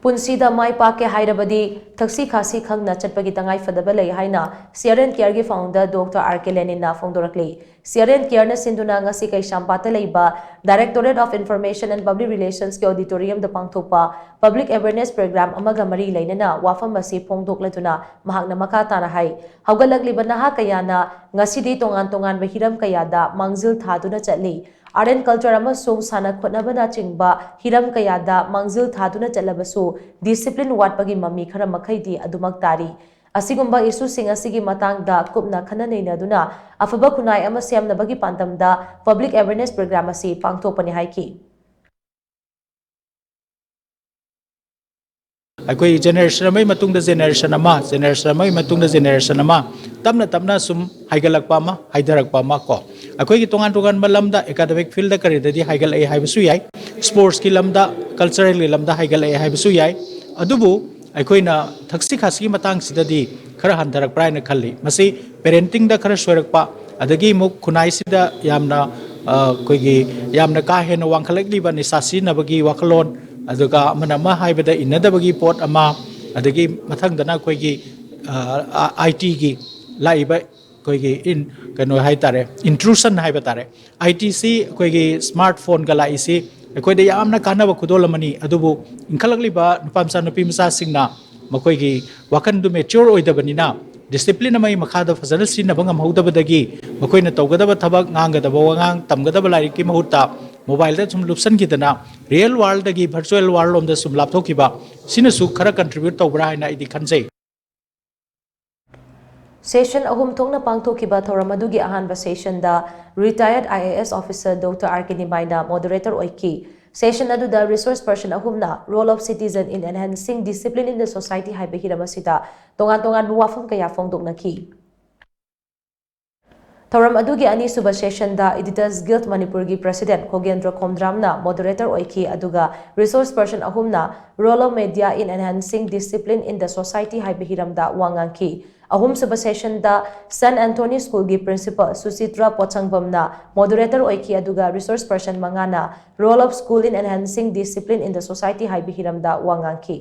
पुंसीदा माई पाके हाइरबदी थक्सी खासी खंगना चटपगी तंगाई फदबा लई हाइना सीआरएन केयर की फाउंडर डॉक्टर आर.के. लेनिना फोंदोरकली सीआरएन केयर न सिंधुना ngasi कैशाम्पाता लईबा directorate of information and public relations के ऑडिटोरियम द पांगथोपा पब्लिक अवेयरनेस प्रोग्राम अमगा मरी लैनना वाफम असी फोंदोकलदुना महाकना मखा ताना हाई हौगलकलिबा नहा कयाना ngasi तोंगान तोंगान बहिरम कयादा मांगजिल थादुना चली आर्ट एंड कल्चर अमसुंग साना खोटनाबना चिंबा हिरम कयादा मांगजिल थादुना चलबसु डिसिप्लिन वाटपगी मम्मी खरा मखैदी अदुमक तारी असिगुंबा इशू सिंग असिगी मतंगदा कुपना खना नैनदुना अफबा खुनाय अमा सेमनबगी पांतमदा पब्लिक अवेयरनेस प्रोग्राम असि पांगथोपनि हाइकी अखोई जेनरेशन अमई मतुंगदा जेनरेशन अमा तमना तमना सुम हाइगलकपा अमा हाइदरकपा अमा को अखोई की तोंगान तोंगान लमदा एकेडमिक फील्ड करेददी हाइगल ए हाइबसु याय स्पोर्ट्स की लमदा कल्चरल की लमदा हाइगल ए हाइबसु याय अदुबु अखोइना थक्सी खासी मतंग सिददी खरा हंदरकप्रा हाइना खल्ली मसी पेरेंटिंग दा खरा सोरकपा अदगी मुक खुनाई सिदा यामना कोइगी यामना का हेना वांखलकलिबा निसासी नबगी वाखलोन अदुगा मनमा हाइबदा इनदबगी पोट अमा अदगी मथंगदना कोइगी आईटी की लाइबा कोइगी इन कनो हाइ तारे इंट्रूशन हाइबा तारे आईटीसी कोइगी स्मार्टफोन का लाइसी अखोइदा यामना कानबा खुदोलमनी अदुबु इंखलकलिबा नुपामसा नुपीमसा सिंगना मखोइगी वाखंदु मेच्योर ओइदबनिना डिसिप्लिन अमई मखादा फजल सिनबा ngam मखोइना तौगदबा थबक ngangadaba wangang tamgadaba लाइक की महुता मोबाइल दा सुम लुप्सन किदना रियल वर्ल्ड दगी वर्चुअल वर्ल्ड ओम दा सुम लापथोकिबा सिनसु खरा कंट्रीब्यूट तौबरा हाइना इदि खनजै सेशन अहुम थोंगना पांगथोकिबा थौरम अदुगी अहानबा सेशन दा retired IAS officer doctor R K. निमाइना मॉडरेटर ओइकी सेशन अदुदा रिसोर्स पर्सन अहुमना role of citizen in enhancing discipline in the society हाइबा हिरमसिदा तोंगान तोंगान वाफम कया फोंदोकनखी थौरम अदुगी अनी सुबह सेशन दा एडिटर्स गिल्ड मणिपुर की प्रेसिडेंट खोगेंद्र खोमद्रामना मॉडरेटर ओइकी अदुगा रिसोर्स पर्सन अहुमना role of media in enhancing discipline in the society हाइबा हिरमदा वांगांकी अहुम सुबह सेशन दा सन एंटोनी स्कूल की प्रिंसिपल सुचित्रा पोचंगबमना मॉडरेटर ओइकी अदुगा रिसोर्स पर्सन मंगाना role of school in enhancing discipline in the society हाइबा हिरमदा वांगांकी